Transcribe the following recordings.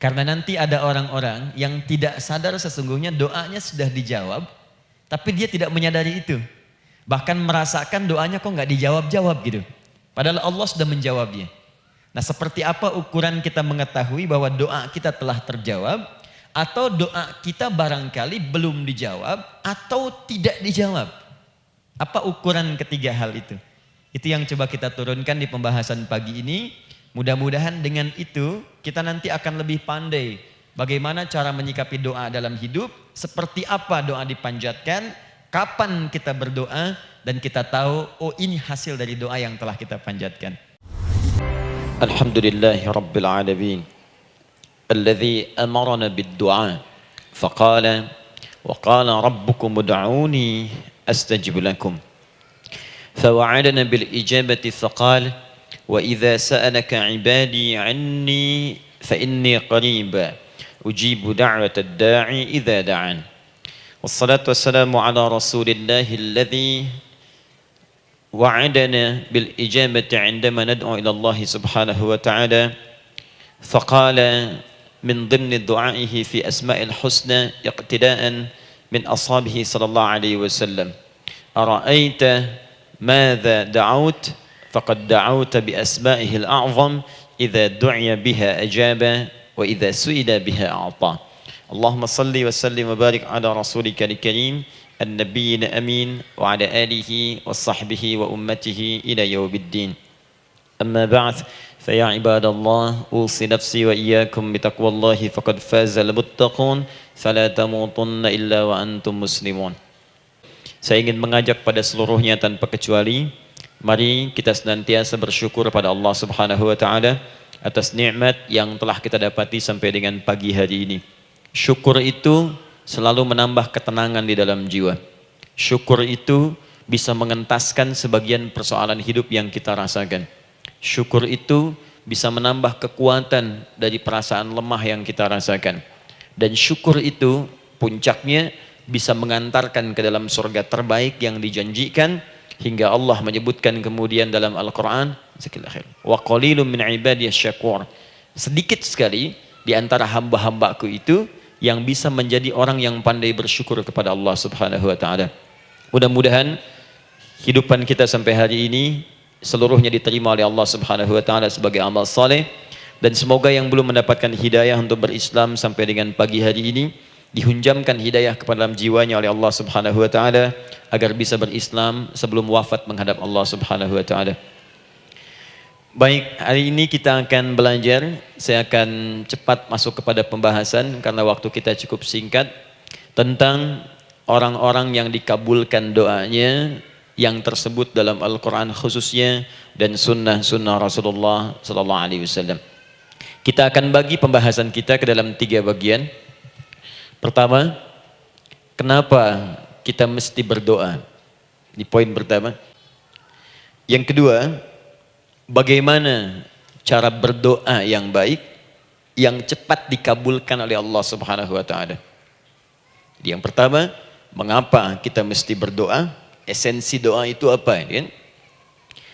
Karena nanti ada orang-orang yang tidak sadar sesungguhnya doanya sudah dijawab, tapi dia tidak menyadari itu. Bahkan merasakan doanya kok nggak dijawab-jawab gitu. Padahal Allah sudah menjawabnya. Nah, seperti apa ukuran kita mengetahui bahwa doa kita telah terjawab, atau doa kita barangkali belum dijawab, atau tidak dijawab? Apa ukuran ketiga hal itu? Itu yang coba kita turunkan di pembahasan pagi ini. Mudah-mudahan dengan itu kita nanti akan lebih pandai bagaimana cara menyikapi doa dalam hidup, seperti apa doa dipanjatkan, kapan kita berdoa, dan kita tahu, oh ini hasil dari doa yang telah kita panjatkan. Alhamdulillahi Rabbil Alamin Alladhi amarana bid-du'a Faqala Wa qala rabbukum ud'uni astajib lakum Fawa'adana bil-ijabati faqala Wa idha sa'alaka ibadi anni Fa inni qariba Ujibu da'wata ad-da'i idha da'an Wassalatu wassalamu ala rasulillahi alladhi وعدنا بالإجابة عندما ندعو إلى الله سبحانه وتعالى فقال من ضمن دعائه في أسماء الحسنى اقتداء من أصحابه صلى الله عليه وسلم أرأيت ماذا دعوت فقد دعوت بأسمائه الأعظم إذا دعي بها أجاب وإذا سئل بها أعطى اللهم صل وسلم وبارك على رسولك الكريم النبي الأمين وعلى آله وصحبه وأمته إلى يوم الدين أما بعد فيا عباد الله أوصي نفسي وإياكم بتقوى الله فقد فاز المتقون فلا تموتن إلا وأنتم مسلمون. Saya ingin mengajak pada seluruhnya tanpa kecuali, mari kita senantiasa bersyukur pada Allah Subhanahu wa taala atas nikmat yang telah kita dapati sampai dengan pagi hari ini. Syukur itu selalu menambah ketenangan di dalam jiwa. Syukur itu bisa mengentaskan sebagian persoalan hidup yang kita rasakan. Syukur itu bisa menambah kekuatan dari perasaan lemah yang kita rasakan. Dan syukur itu puncaknya bisa mengantarkan ke dalam surga terbaik yang dijanjikan, hingga Allah menyebutkan kemudian dalam Al-Quran, wa qalilun min ibadiyasy syakur. Sedikit sekali di antara hamba-hambaku itu yang bisa menjadi orang yang pandai bersyukur kepada Allah Subhanahu wa taala. Mudah-mudahan hidupan kita sampai hari ini seluruhnya diterima oleh Allah Subhanahu wa taala sebagai amal saleh, dan semoga yang belum mendapatkan hidayah untuk berislam sampai dengan pagi hari ini dihunjamkan hidayah kepada dalam jiwanya oleh Allah Subhanahu wa taala agar bisa berislam sebelum wafat menghadap Allah Subhanahu wa taala. Baik, hari ini kita akan belajar. Saya akan cepat masuk kepada pembahasan karena waktu kita cukup singkat, tentang orang-orang yang dikabulkan doanya yang tersebut dalam Al-Quran khususnya dan sunnah-sunnah Rasulullah Sallallahu Alaihi Wasallam. Kita akan bagi pembahasan kita ke dalam 3 bagian. Pertama, kenapa kita mesti berdoa? Di poin pertama. Yang kedua, bagaimana cara berdoa yang baik, yang cepat dikabulkan oleh Allah Subhanahu wa taala. Yang pertama, mengapa kita mesti berdoa? Esensi doa itu apa, kan?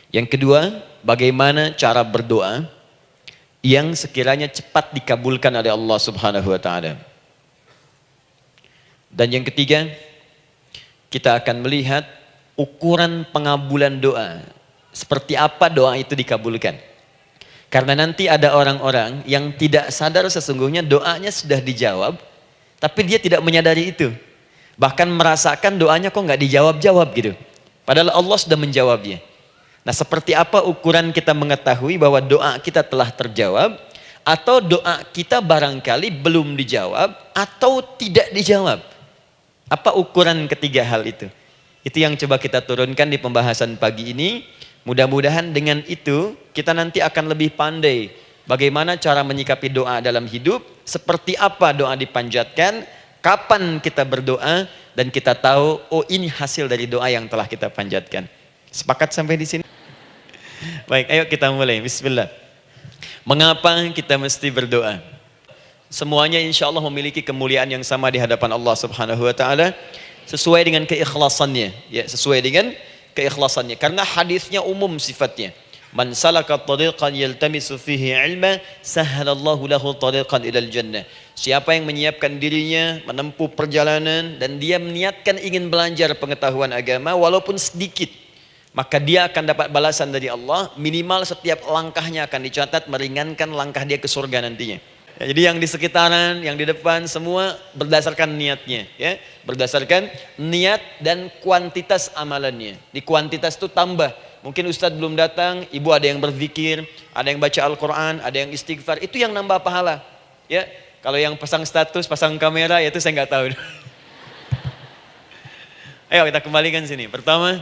Yang kedua, bagaimana cara berdoa yang sekiranya cepat dikabulkan oleh Allah Subhanahu wa taala. Dan yang ketiga, kita akan melihat ukuran pengabulan doa. Seperti apa doa itu dikabulkan. Karena nanti ada orang-orang yang tidak sadar sesungguhnya doanya sudah dijawab, tapi dia tidak menyadari itu. Bahkan merasakan doanya kok nggak dijawab-jawab gitu. Padahal Allah sudah menjawabnya. Nah, seperti apa ukuran kita mengetahui bahwa doa kita telah terjawab, atau doa kita barangkali belum dijawab, atau tidak dijawab? Apa ukuran ketiga hal itu? Itu yang coba kita turunkan di pembahasan pagi ini. Mudah-mudahan dengan itu kita nanti akan lebih pandai bagaimana cara menyikapi doa dalam hidup, seperti apa doa dipanjatkan, kapan kita berdoa, dan kita tahu, oh ini hasil dari doa yang telah kita panjatkan. Sepakat sampai di sini? Baik, ayo kita mulai. Bismillah. Mengapa kita mesti berdoa? Semuanya insya Allah memiliki kemuliaan yang sama di hadapan Allah Subhanahu wa taala sesuai dengan keikhlasannya, ya, sesuai dengan keikhlasannya. Karena hadisnya umum sifatnya. Man salaka tariqan yaltamisu fihi ilma, sahhalallahu lahu tariqan ilal jannah. Siapa yang menyiapkan dirinya menempuh perjalanan dan dia meniatkan ingin belajar pengetahuan agama walaupun sedikit, maka dia akan dapat balasan dari Allah. Minimal setiap langkahnya akan dicatat meringankan langkah dia ke surga nantinya. Ya, jadi yang di sekitaran, yang di depan semua berdasarkan niatnya, ya, berdasarkan niat dan kuantitas amalannya. Di kuantitas itu tambah. Mungkin Ustadz belum datang, ibu ada yang berzikir, ada yang baca Al-Quran, ada yang istighfar. Itu yang nambah pahala. Ya, kalau yang pasang status, pasang kamera, ya itu saya nggak tahu. Ayo kita kembalikan sini. Pertama,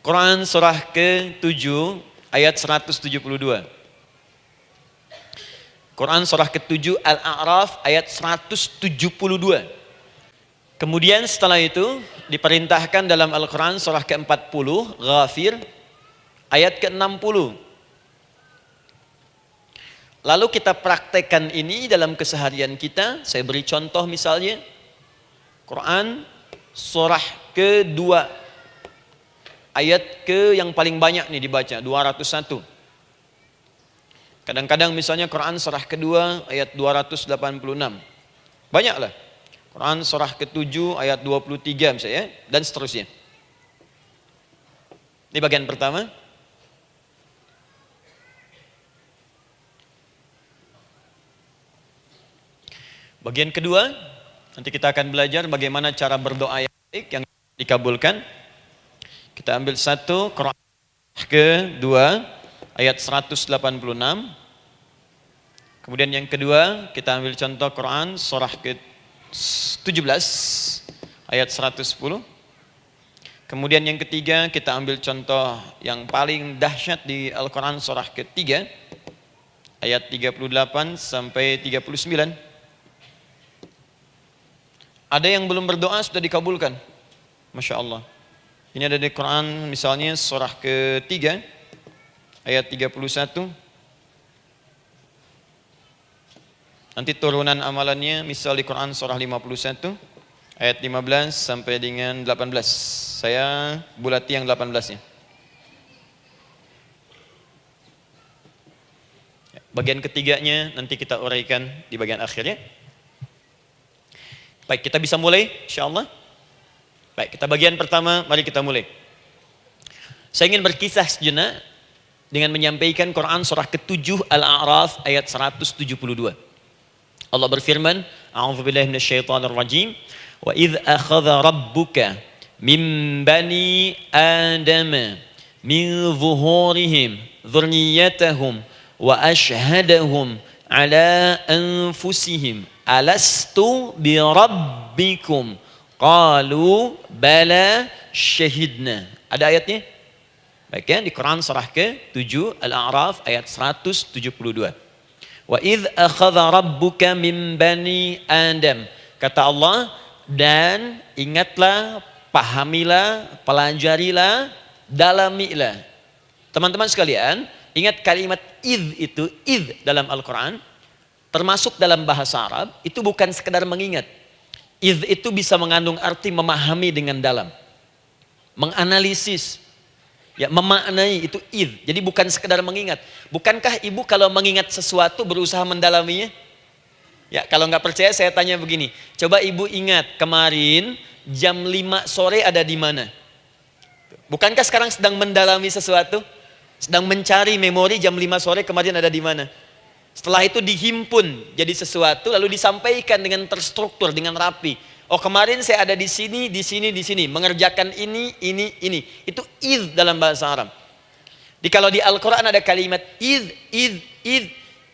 Quran surah ke-7 ayat 172. Quran surah ke-7 Al-A'raf ayat 172. Kemudian setelah itu diperintahkan dalam Al-Quran surah ke-40 Ghafir ayat ke-60. Lalu kita praktekkan ini dalam keseharian kita. Saya beri contoh misalnya Quran surah ke-2 ayat ke yang paling banyak nih dibaca 201. Kadang-kadang misalnya Quran surah kedua ayat 286. Banyaklah. Quran surah ke-7 ayat 23 misalnya dan seterusnya. Ini bagian pertama. Bagian kedua, nanti kita akan belajar bagaimana cara berdoa yang baik yang dikabulkan. Kita ambil satu Quran ke-2 ayat 186. Kemudian yang kedua kita ambil contoh Quran surah ke-17 ayat 110. Kemudian yang ketiga kita ambil contoh yang paling dahsyat di Al-Quran surah ke-3 ayat 38 sampai 39. Ada yang belum berdoa sudah dikabulkan. Masya Allah. Ini ada di Quran misalnya surah ke-3 ayat 31. Nanti turunan amalannya misal di Quran surah 51 ayat 15 sampai dengan 18. Saya bulati yang 18-nya. Bagian ketiganya nanti kita uraikan di bagian akhirnya. Baik, kita bisa mulai insyaallah. Baik, kita bagian pertama, mari kita mulai. Saya ingin berkisah sejenak dengan menyampaikan Quran surah ke-7 Al-A'raf ayat 172. Allah berfirman, A'udzubillahi minasyaitonir rajim, wa idz akhadha rabbuka min bani adama min zuhurihim dzurriyyatahum wa ashhadahum ala anfusihim alastu bi rabbikum qalu bala syahidna. Ada ayatnya? Baik ya, di Quran surah ke-7 Al-A'raf ayat 172. Wa idz akhadha rabbuka min bani Adam. Kata Allah, dan ingatlah, pahamilah, pelajarilah, dalamilah. Teman-teman sekalian, ingat kalimat idz itu, idz dalam Al-Quran, termasuk dalam bahasa Arab, itu bukan sekedar mengingat. Idz itu bisa mengandung arti memahami dengan dalam. Menganalisis. Ya, memaknai itu idz. Jadi bukan sekedar mengingat. Bukankah ibu kalau mengingat sesuatu berusaha mendalaminya? Ya, kalau nggak percaya saya tanya begini. Coba ibu ingat kemarin jam 5 sore ada di mana? Bukankah sekarang sedang mendalami sesuatu? Sedang mencari memori jam 5 sore kemarin ada di mana? Setelah itu dihimpun jadi sesuatu lalu disampaikan dengan terstruktur, dengan rapi. Oh, kemarin saya ada di sini, di sini, di sini, mengerjakan ini. Itu idz dalam bahasa Arab. Kalau di Al-Quran ada kalimat idz.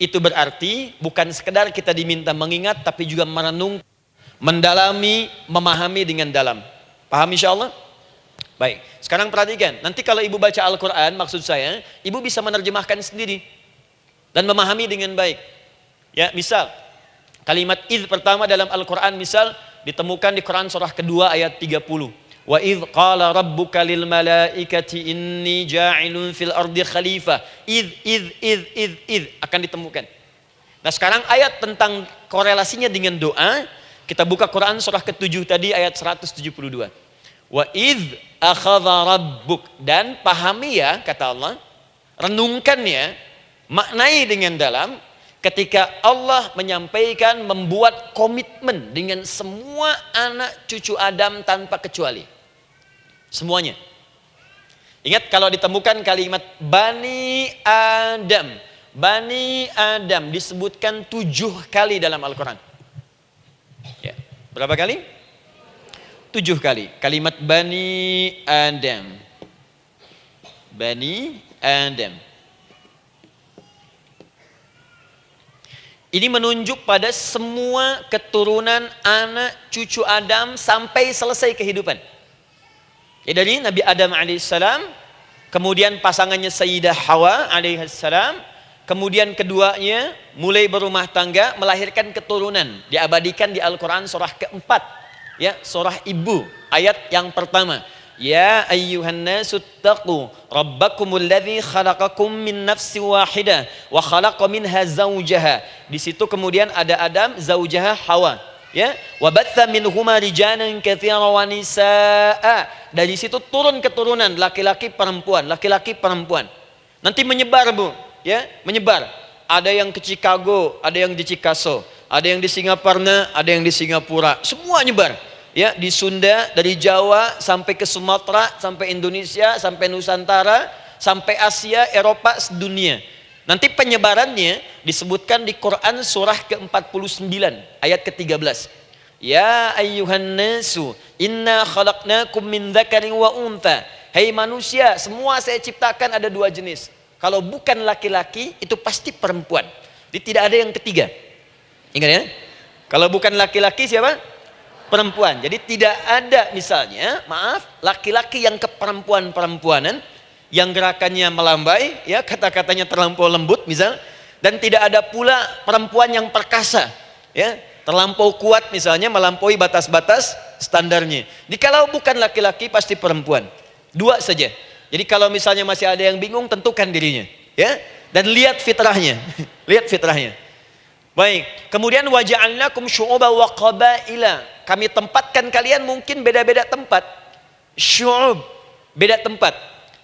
Itu berarti bukan sekedar kita diminta mengingat, tapi juga merenung, mendalami, memahami dengan dalam. Paham insyaallah? Baik, sekarang perhatikan. Nanti kalau ibu baca Al-Quran, maksud saya, ibu bisa menerjemahkan sendiri dan memahami dengan baik. Ya, misal kalimat idz pertama dalam Al-Quran misal ditemukan di Quran surah kedua ayat 30. Wa idz qala rabbuka lil malaikati inni ja'ilun fil ardi khalifah. Idz akan ditemukan. Nah, sekarang ayat tentang korelasinya dengan doa, kita buka Quran surah ke-7 tadi ayat 172. Wa idh akhadha rabbuk, dan pahami ya kata Allah, renungkan ya, maknai dengan dalam ketika Allah menyampaikan membuat komitmen dengan semua anak cucu Adam tanpa kecuali. Semuanya. Ingat kalau ditemukan kalimat Bani Adam. Bani Adam disebutkan 7 kali dalam Al-Quran. Ya. Berapa kali? 7 kali. Kalimat Bani Adam. Bani Adam. Ini menunjuk pada semua keturunan anak cucu Adam sampai selesai kehidupan. Ya, dari Nabi Adam alaihissalam, kemudian pasangannya Sayyidah Hawa alaihissalam, kemudian keduanya mulai berumah tangga, melahirkan keturunan, diabadikan di Al-Quran surah keempat, ya, surah Ibu, ayat yang pertama. Ya ayyuhan nasu taqu rabbakumul ladzi khalaqakum min nafsin wahidah wa khalaqa minha zawjaha. Di situ kemudian ada Adam, zaujaha Hawa, ya. Wa batha minhuma rijalan katsiran wa nisaa. Dari situ turun keturunan laki-laki perempuan, laki-laki perempuan. Nanti menyebar, Bu, ya, menyebar. Ada yang ke Chicago, ada yang di Chicago, ada yang di Singaparna, ada yang di Singapura. Semua nyebar. Ya, di Sunda, dari Jawa sampai ke Sumatera, sampai Indonesia, sampai Nusantara, sampai Asia, Eropa, sedunia. Nanti penyebarannya disebutkan di Quran surah ke-49 ayat ke-13. Ya ayyuhan nasu inna khalaqnakum min dzakarin wa untha. Hai manusia, semua saya ciptakan ada 2 jenis. Kalau bukan laki-laki itu pasti perempuan. Jadi tidak ada yang ketiga. Ingat ya? Kalau bukan laki-laki siapa? Perempuan. Jadi tidak ada misalnya, maaf, laki-laki yang keperempuan-perempuanan, yang gerakannya melambai, ya, kata-katanya terlampau lembut misal, dan tidak ada pula perempuan yang perkasa, ya, terlampau kuat misalnya, melampaui batas-batas standarnya. Jadi kalau bukan laki-laki pasti perempuan. 2 saja. Jadi kalau misalnya masih ada yang bingung, tentukan dirinya, ya, dan lihat fitrahnya. Lihat fitrahnya. Baik, kemudian waja'alnakum syu'uban wa qabaila. Kami tempatkan kalian mungkin beda-beda tempat. Syu'ub, beda tempat.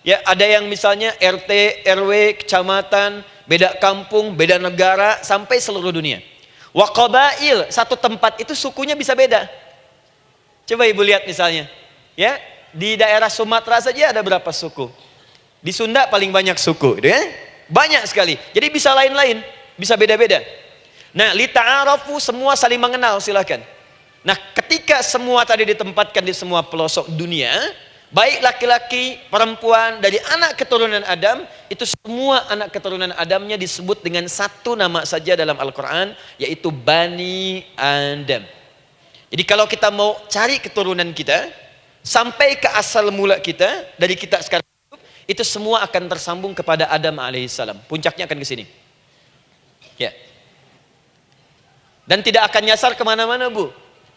Ya, ada yang misalnya RT, RW, kecamatan, beda kampung, beda negara, sampai seluruh dunia. Wa qabail, satu tempat itu sukunya bisa beda. Coba Ibu lihat misalnya, ya, di daerah Sumatera saja ada berapa suku? Di Sunda paling banyak suku, ya? Banyak sekali. Jadi bisa lain-lain, bisa beda-beda. Nah, lita'arafu, semua saling mengenal, silakan. Nah, ketika semua tadi ditempatkan di semua pelosok dunia, baik laki-laki, perempuan, dari anak keturunan Adam, itu semua anak keturunan Adamnya disebut dengan satu nama saja dalam Al-Quran, yaitu Bani Adam. Jadi kalau kita mau cari keturunan kita, sampai ke asal mula kita, dari kita sekarang hidup, itu semua akan tersambung kepada Adam alaihissalam. Puncaknya akan ke sini. Ya. Dan tidak akan nyasar kemana-mana, Bu.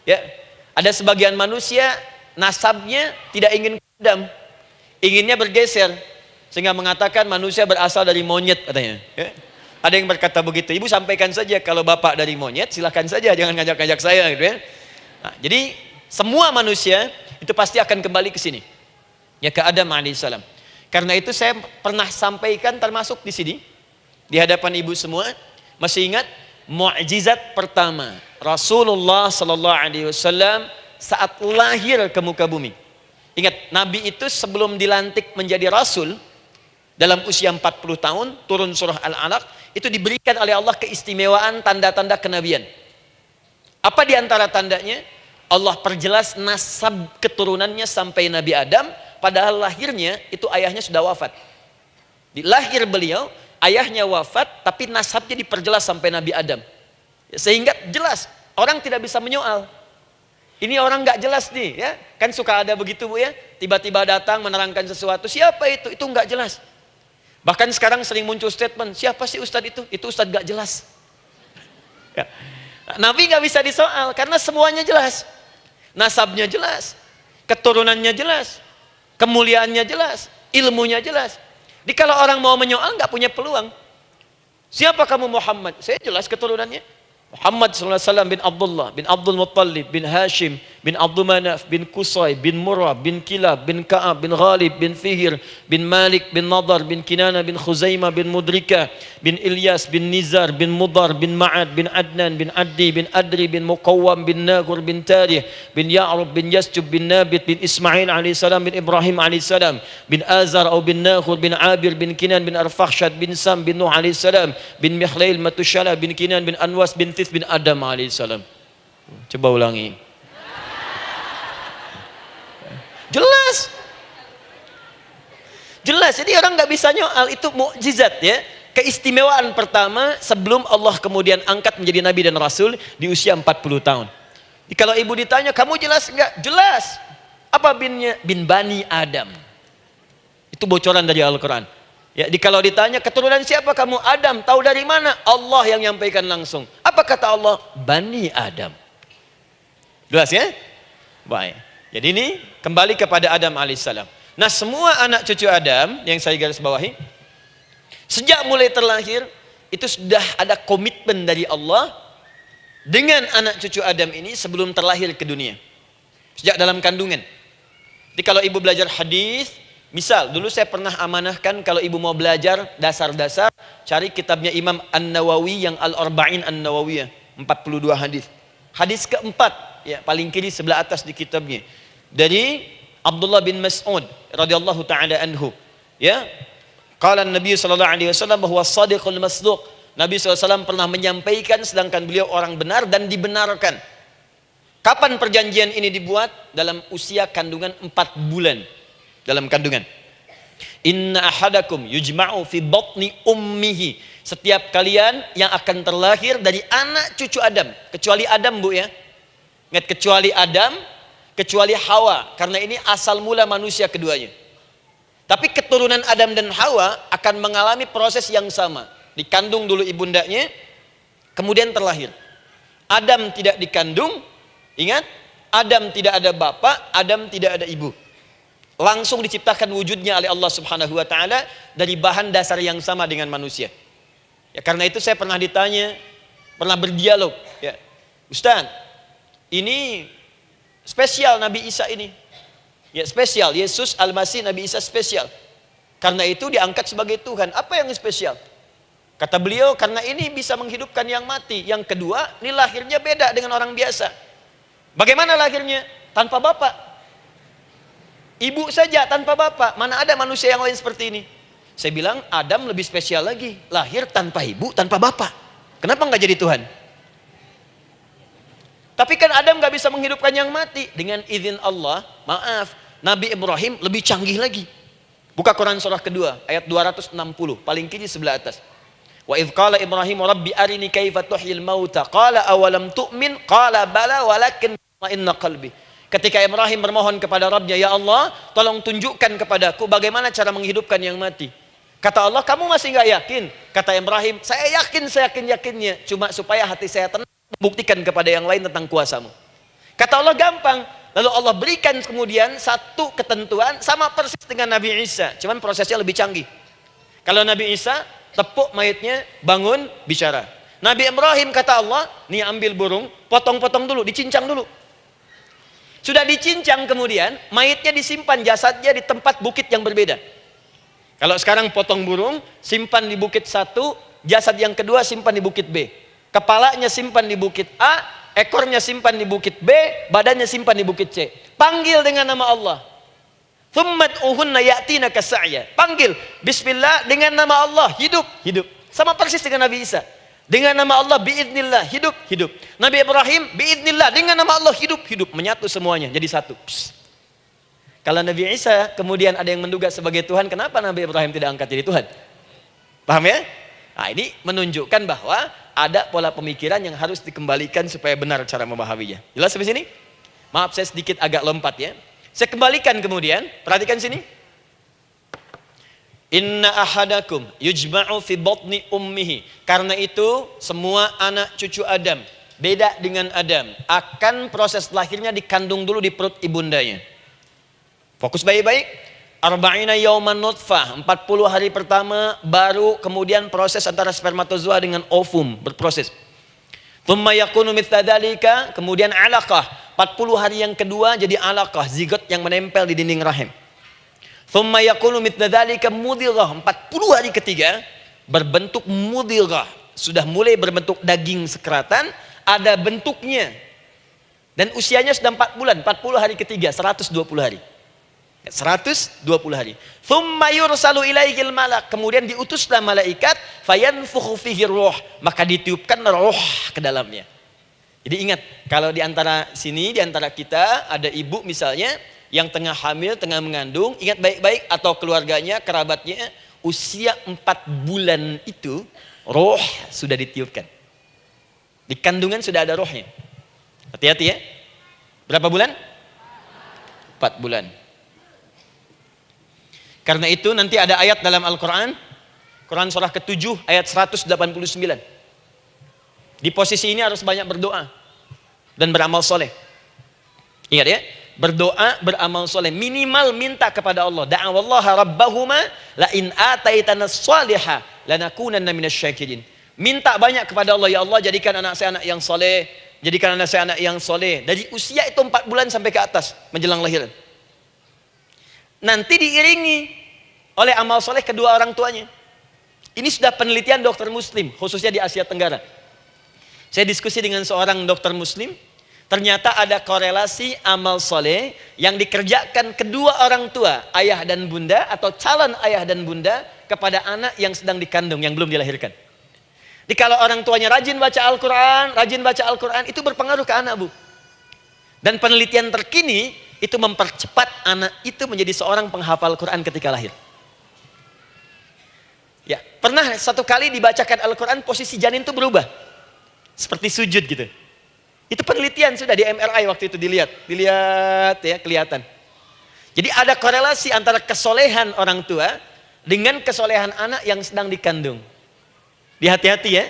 Ya, ada sebagian manusia nasabnya tidak ingin ke Adam, inginnya bergeser, sehingga mengatakan manusia berasal dari monyet katanya. Ya. Ada yang berkata begitu. Ibu sampaikan saja kalau bapak dari monyet, silakan saja, jangan ngajak-ngajak saya, gitu ya. Nah, jadi semua manusia itu pasti akan kembali ke sini, ya, ke Adam alaihissalam. Karena itu saya pernah sampaikan termasuk di sini di hadapan ibu semua, masih ingat? Mukjizat pertama Rasulullah sallallahu alaihi wasallam saat lahir ke muka bumi. Ingat, Nabi itu sebelum dilantik menjadi Rasul dalam usia 40 tahun, turun surah Al-Alaq, itu diberikan oleh Allah keistimewaan tanda-tanda kenabian. Apa di antara tandanya? Allah perjelas nasab keturunannya sampai Nabi Adam, padahal lahirnya itu ayahnya sudah wafat. Di lahir beliau, ayahnya wafat, tapi nasabnya diperjelas sampai Nabi Adam. Sehingga jelas, orang tidak bisa menyoal. Ini orang nggak jelas nih, ya. Kan suka ada begitu, Bu, ya. Tiba-tiba datang menerangkan sesuatu, siapa itu? Itu nggak jelas. Bahkan sekarang sering muncul statement, siapa sih Ustadz itu? Itu Ustadz nggak jelas. Ya. Nabi nggak bisa disoal, karena semuanya jelas. Nasabnya jelas, keturunannya jelas, kemuliaannya jelas, ilmunya jelas. Jadi kalau orang mau menyoal nggak punya peluang. Siapa kamu Muhammad? Saya jelas keturunannya. Muhammad SAW bin Abdullah, bin Abdul Muttalib, bin Hashim, bin Abdul Manaf, bin Qusay, bin Murrah, bin Kilab, bin Ka'ab, bin Ghalib, bin Fihir, bin Malik, bin Nadar, bin Kinana, bin Khuzaimah, bin Mudrika, bin Ilyas, bin Nizar, bin Mudar, bin Ma'ad, bin Adnan, bin Addi, bin Adri, bin Muqawwam, bin Nagur, bin Tarih, bin Ya'rub, bin Yasjub, bin Nabit, bin Ismail alaihissalam, bin Ibrahim alaihissalam, bin Azar atau bin Nakhur, bin Abir, bin Kinan, bin Arfakhshad, bin Sam, bin Nuh alaihissalam, bin Mikhlail, Matushala, bin Kinan, bin Anwas, bin Thith, bin Adam alaihissalam. Coba ulangi. Jelas. Jelas. Jadi orang nggak bisa nyoal, itu mukjizat ya. Keistimewaan pertama sebelum Allah kemudian angkat menjadi nabi dan rasul di usia 40 tahun. Jadi kalau ibu ditanya, kamu jelas enggak? Jelas. Apa binnya? Bin Bani Adam. Itu bocoran dari Al-Quran. Ya, kalau ditanya keturunan siapa kamu? Adam. Tahu dari mana? Allah yang nyampaikan langsung. Apa kata Allah? Bani Adam. Jelas ya? Baik. Jadi ini kembali kepada Adam alaihissalam. Nah, semua anak cucu Adam yang saya garis bawahi, sejak mulai terlahir itu sudah ada komitmen dari Allah dengan anak cucu Adam ini sebelum terlahir ke dunia. Sejak dalam kandungan. Jadi kalau ibu belajar hadis, misal dulu saya pernah amanahkan kalau ibu mau belajar dasar-dasar, cari kitabnya Imam An-Nawawi yang Al-Arba'in An-Nawawiyah, 42 hadis. Hadis keempat, ya paling kiri sebelah atas di kitabnya, dari Abdullah bin Mas'ud radhiyallahu taala anhu, ya, qala Nabi sallallahu alaihi wasallam bahwa shadiqul masduq. Nabi SAW pernah menyampaikan sedangkan beliau orang benar dan dibenarkan. Kapan perjanjian ini dibuat? Dalam usia kandungan 4 bulan. Dalam kandungan. Inna ahadakum yujma'u fi batni ummihi. Setiap kalian yang akan terlahir dari anak cucu Adam. Kecuali Adam, Bu ya. Ingat, kecuali Adam, kecuali Hawa. Karena ini asal mula manusia keduanya. Tapi keturunan Adam dan Hawa akan mengalami proses yang sama. Dikandung dulu ibundanya, kemudian terlahir. Adam tidak dikandung, ingat, Adam tidak ada bapak, Adam tidak ada ibu. Langsung diciptakan wujudnya oleh Allah Subhanahu wa taala dari bahan dasar yang sama dengan manusia. Ya, karena itu saya pernah ditanya, pernah berdialog, ya, Ustaz, ini spesial Nabi Isa ini. Ya, spesial, Yesus Al-Masih Nabi Isa spesial. Karena itu diangkat sebagai Tuhan. Apa yang spesial? Kata beliau, karena ini bisa menghidupkan yang mati. Yang kedua, ini lahirnya beda dengan orang biasa. Bagaimana lahirnya? Tanpa bapak. Ibu saja tanpa bapak. Mana ada manusia yang lain seperti ini? Saya bilang, Adam lebih spesial lagi. Lahir tanpa ibu, tanpa bapak. Kenapa nggak jadi Tuhan? Tapi kan Adam nggak bisa menghidupkan yang mati. Dengan izin Allah, maaf, Nabi Ibrahim lebih canggih lagi. Buka Quran surah kedua, ayat 260. Paling kiri sebelah atas. Wa idh qala Ibrahim rabbi arini kaifa tuhyil mauta qala awalam tu'min qala bala walakin inna qalbi. Ketika Ibrahim bermohon kepada Rabbnya, ya Allah, tolong tunjukkan kepadaku bagaimana cara menghidupkan yang mati. Kata Allah, kamu masih nggak yakin? Kata Ibrahim, saya yakin-yakinnya, cuma supaya hati saya tenang membuktikan kepada yang lain tentang kuasamu. Kata Allah, gampang. Lalu Allah berikan kemudian satu ketentuan sama persis dengan Nabi Isa, cuman prosesnya lebih canggih. Kalau Nabi Isa tepuk mayatnya, bangun, bicara. Nabi Ibrahim kata Allah, nih ambil burung, potong-potong dulu, dicincang dulu. Sudah dicincang kemudian, mayatnya disimpan, jasadnya di tempat bukit yang berbeda. Kalau sekarang potong burung, simpan di bukit satu, jasad yang kedua simpan di bukit B. Kepalanya simpan di bukit A, ekornya simpan di bukit B, badannya simpan di bukit C. Panggil dengan nama Allah. Thummat uhunna ya'tina kasa'ya. Panggil bismillah dengan nama Allah, hidup. Sama persis dengan Nabi Isa. Dengan nama Allah biiznillah, hidup. Nabi Ibrahim biiznillah, dengan nama Allah hidup. Menyatu semuanya jadi satu. Psst. Kalau Nabi Isa kemudian ada yang menduga sebagai Tuhan, kenapa Nabi Ibrahim tidak angkat jadi Tuhan? Paham ya? Nah, ini menunjukkan bahwa ada pola pemikiran yang harus dikembalikan supaya benar cara memahaminya. Jelas sampai sini? Maaf saya sedikit agak lompat ya. Saya kembalikan kemudian, perhatikan sini. Inna ahadakum yujma'u fi batni ummihi. Karena itu semua anak cucu Adam, beda dengan Adam, akan proses lahirnya dikandung dulu di perut ibundanya. Fokus baik-baik. Arba'ina yauman nutfah, 40 hari pertama baru kemudian proses antara spermatozoa dengan ovum berproses. Thumma yakunu mithla dzalika, kemudian alaqah, 40 hari yang kedua jadi alaqah, zigot yang menempel di dinding rahim. Thumma yakunu mithla dzalika mudghah. 40 hari ketiga berbentuk mudghah, sudah mulai berbentuk daging sekeratan, ada bentuknya. Dan usianya sudah 4 bulan, 40 hari ketiga, 120 hari. 120 hari. Thumma yursalu ilaihil malak, kemudian diutuslah malaikat, fayanfukhu fihi ruh, maka ditiupkan roh ke dalamnya. Jadi ingat, kalau di antara sini, di antara kita ada ibu misalnya yang tengah hamil, tengah mengandung, ingat baik-baik, atau keluarganya, kerabatnya, usia 4 bulan itu roh sudah ditiupkan. Di kandungan sudah ada rohnya. Hati-hati ya. Berapa bulan? 4 bulan. Karena itu nanti ada ayat dalam Al-Quran, Quran surah ke-7 ayat 189. Di posisi ini harus banyak berdoa dan beramal soleh. Ingat ya, berdoa, beramal soleh, minimal minta kepada Allah. Da'awallaha rabbahuma la in ataitana shaliha lanakunanna minasyakirin. Minta banyak kepada Allah, ya Allah jadikan anak saya anak yang soleh, jadikan anak saya anak yang soleh. Dari usia itu 4 bulan sampai ke atas menjelang lahiran. Nanti diiringi oleh amal soleh kedua orang tuanya. Ini sudah penelitian dokter muslim, khususnya di Asia Tenggara. Saya diskusi dengan seorang dokter muslim, ternyata ada korelasi amal soleh yang dikerjakan kedua orang tua, ayah dan bunda, atau calon ayah dan bunda, kepada anak yang sedang dikandung, yang belum dilahirkan. Jadi kalau orang tuanya rajin baca Al-Quran, itu berpengaruh ke anak, Bu. Dan penelitian terkini, itu mempercepat anak itu menjadi seorang penghafal Quran ketika lahir. Ya, pernah satu kali dibacakan Al-Quran, posisi janin itu berubah. Seperti sujud gitu. Itu penelitian sudah di MRI waktu itu dilihat ya, kelihatan. Jadi ada korelasi antara kesolehan orang tua dengan kesolehan anak yang sedang dikandung. Hati-hati ya.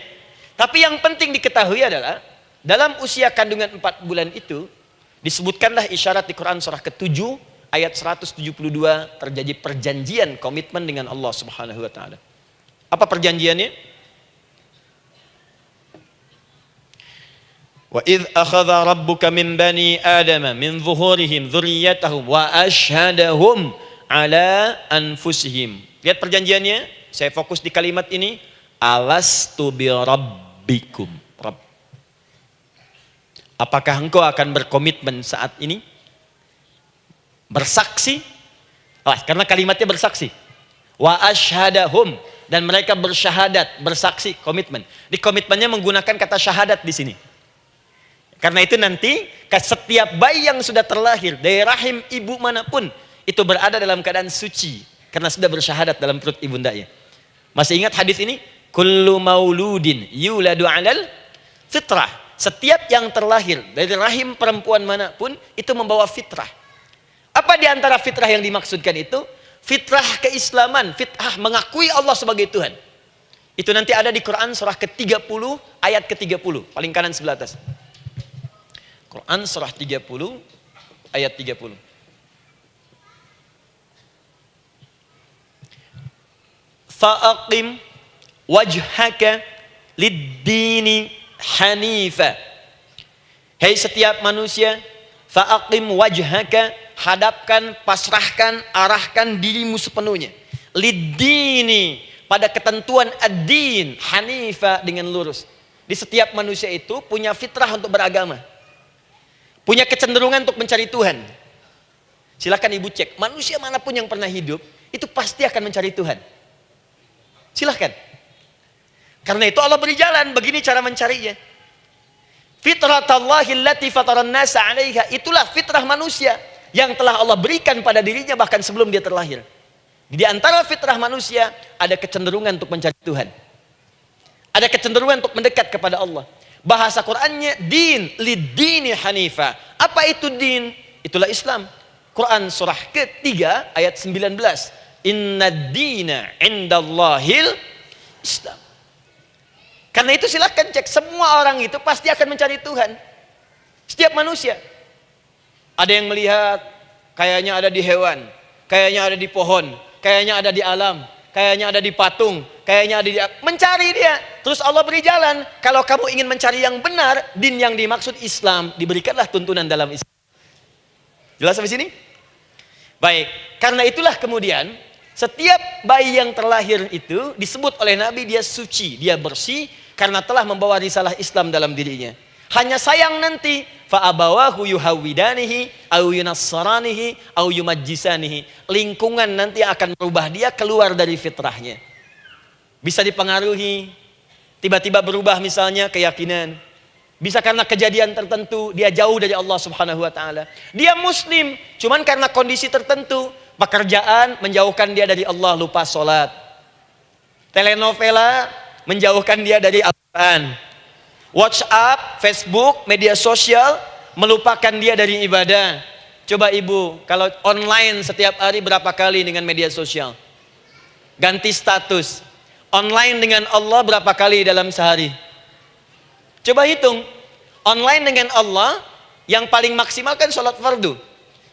Tapi yang penting diketahui adalah dalam usia kandungan 4 bulan itu disebutkanlah isyarat di Quran surah ke-7 ayat 172 terjadi perjanjian komitmen dengan Allah Subhanahu wa taala. Apa perjanjiannya? Wa idh akhadha rabbuka min bani adama min zuhurihim dzurriyyatahum wa ashhadahum ala anfusihim. Lihat perjanjiannya, saya fokus di kalimat ini, alastu bi rabbikum. Rabb. Apakah engkau akan berkomitmen saat ini? Bersaksi? Karena kalimatnya bersaksi. Wa ashhadahum, dan mereka bersyahadat, bersaksi, komitmen. Di komitmennya menggunakan kata syahadat di sini. Karena itu nanti setiap bayi yang sudah terlahir dari rahim ibu manapun itu berada dalam keadaan suci karena sudah bersyahadat dalam perut ibundanya. Masih ingat hadis ini? Kullu mauludin yuladu 'alal fitrah. Setiap yang terlahir dari rahim perempuan manapun itu membawa fitrah. Apa di antara fitrah yang dimaksudkan itu? Fitrah keislaman, fitrah mengakui Allah sebagai Tuhan. Itu nanti ada di Quran surah ke-30 ayat ke-30, paling kanan sebelah atas. Quran surah 30 ayat 30. Fa'aqim wajhaka lid-dini hanifa. Hai setiap manusia, fa'aqim wajhaka, hadapkan, pasrahkan, arahkan dirimu sepenuhnya. Lid-dini, pada ketentuan ad-din, hanifa, dengan lurus. Di setiap manusia itu punya fitrah untuk beragama. Punya kecenderungan untuk mencari Tuhan. Silakan ibu cek, manusia manapun yang pernah hidup, itu pasti akan mencari Tuhan. Silakan. Karena itu Allah beri jalan, begini cara mencarinya. Fitratallahi allati fataran nasa 'alaiha, itulah fitrah manusia yang telah Allah berikan pada dirinya bahkan sebelum dia terlahir. Di antara fitrah manusia ada kecenderungan untuk mencari Tuhan. Ada kecenderungan untuk mendekat kepada Allah. Bahasa Qur'annya din, lid-dini hanifa. Apa itu din? Itulah Islam. Quran surah ke-3 ayat 19. Inna dina indallahil Islam. Karena itu silakan cek, semua orang itu pasti akan mencari Tuhan. Setiap manusia. Ada yang melihat kayaknya ada di hewan, kayaknya ada di pohon, kayaknya ada di alam, kayaknya ada di patung, kayaknya ada di... Mencari dia. Terus Allah beri jalan. Kalau kamu ingin mencari yang benar, din yang dimaksud Islam, diberikanlah tuntunan dalam Islam. Jelas sampai sini? Baik, karena itulah kemudian setiap bayi yang terlahir itu disebut oleh Nabi dia suci, dia bersih karena telah membawa risalah Islam dalam dirinya. Hanya sayang nanti fa abawahu yuhawidanihi au yunassaranihi au yumajjisanihi. Lingkungan nanti akan merubah dia keluar dari fitrahnya. Bisa dipengaruhi, tiba-tiba berubah misalnya keyakinan. Bisa karena kejadian tertentu dia jauh dari Allah Subhanahu wa taala. Dia muslim, cuman karena kondisi tertentu, pekerjaan menjauhkan dia dari Allah, lupa sholat. Telenovela menjauhkan dia dari Al-Quran. WhatsApp, Facebook, media sosial melupakan dia dari ibadah. Coba ibu, kalau online setiap hari berapa kali dengan media sosial? Ganti status. Online dengan Allah berapa kali dalam sehari? Coba hitung. Online dengan Allah yang paling maksimal kan sholat fardu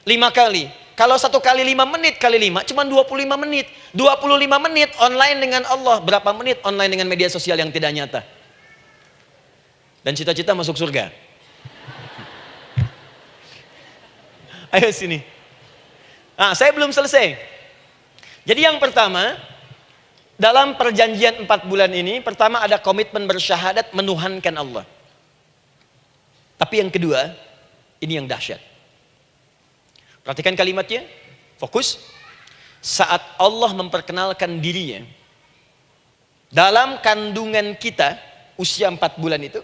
5 kali. Kalau 1 kali 5 menit kali 5 cuma 25 menit. 25 menit online dengan Allah. Berapa menit online dengan media sosial yang tidak nyata? Dan cita-cita masuk surga. Ayo sini. Nah, saya belum selesai. Jadi yang pertama, dalam perjanjian 4 bulan ini, pertama ada komitmen bersyahadat menuhankan Allah. Tapi yang kedua, ini yang dahsyat. Perhatikan kalimatnya, fokus. Saat Allah memperkenalkan dirinya, dalam kandungan kita, usia 4 bulan itu,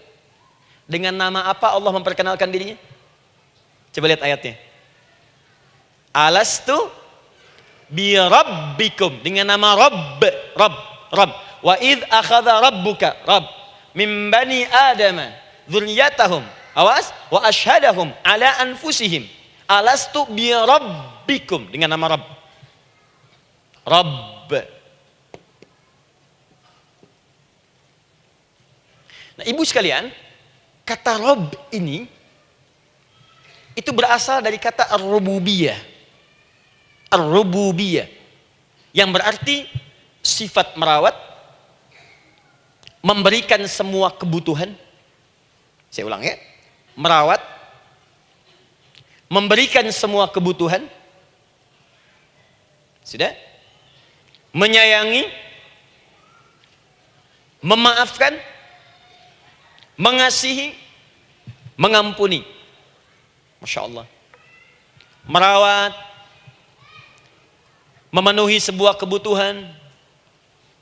dengan nama apa Allah memperkenalkan dirinya? Coba lihat ayatnya. Alastu bi rabbikum, dengan nama Rabb. Wa id akhadha rabbuka min bani adama dzurriyyatahum. Awas, wa ashhadahum ala anfusihim. Alastu bi rabbikum, dengan nama Rabb. Nah, ibu sekalian, kata Rabb ini itu berasal dari kata ar-rububiyah. Ar-rububiyah yang berarti sifat merawat, memberikan semua kebutuhan. Saya ulang ya. Merawat, memberikan semua kebutuhan. Sudah? Menyayangi, memaafkan, mengasihi, mengampuni. Masya Allah. Merawat, memenuhi sebuah kebutuhan,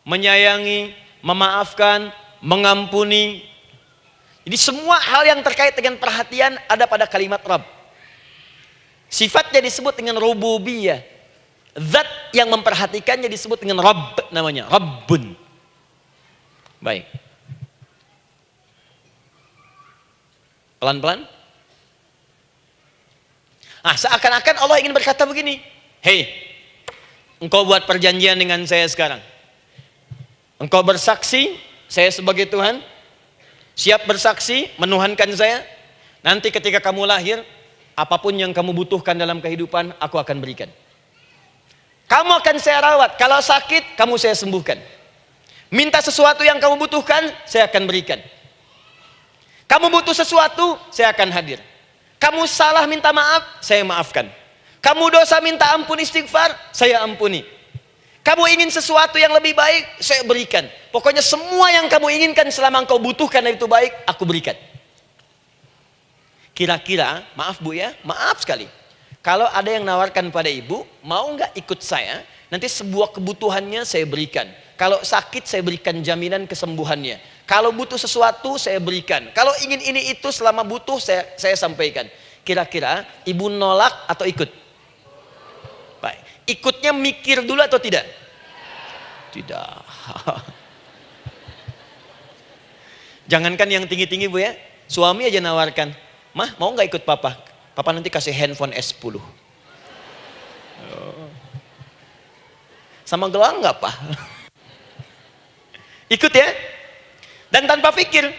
menyayangi, memaafkan, mengampuni. Jadi semua hal yang terkait dengan perhatian ada pada kalimat Rabb. Sifatnya disebut dengan rububiyah. Zat yang memperhatikannya disebut dengan Rabb namanya. Rabbun. Baik. Pelan-pelan. Seakan-akan Allah ingin berkata begini. Hei, engkau buat perjanjian dengan saya sekarang. Engkau bersaksi, saya sebagai Tuhan. Siap bersaksi, menuhankan saya. Nanti ketika kamu lahir, apapun yang kamu butuhkan dalam kehidupan, aku akan berikan. Kamu akan saya rawat. Kalau sakit, kamu saya sembuhkan. Minta sesuatu yang kamu butuhkan, saya akan berikan. Kamu butuh sesuatu, saya akan hadir. Kamu salah minta maaf, saya maafkan. Kamu dosa minta ampun istighfar, saya ampuni. Kamu ingin sesuatu yang lebih baik, saya berikan. Pokoknya semua yang kamu inginkan selama engkau butuhkan dan itu baik, aku berikan. Kira-kira, maaf Bu ya, maaf sekali. Kalau ada yang nawarkan pada ibu, mau nggak ikut saya? Nanti sebuah kebutuhannya saya berikan. Kalau sakit saya berikan jaminan kesembuhannya. Kalau butuh sesuatu saya berikan. Kalau ingin ini itu selama butuh saya sampaikan. Kira-kira ibu nolak atau ikut? Baik. Ikutnya mikir dulu atau tidak? Tidak. Jangankan yang tinggi-tinggi Bu ya. Suami aja nawarkan. Mah mau nggak ikut papa? Papa nanti kasih handphone S10. Sama gelang nggak Pak? Ikut ya. Dan tanpa pikir.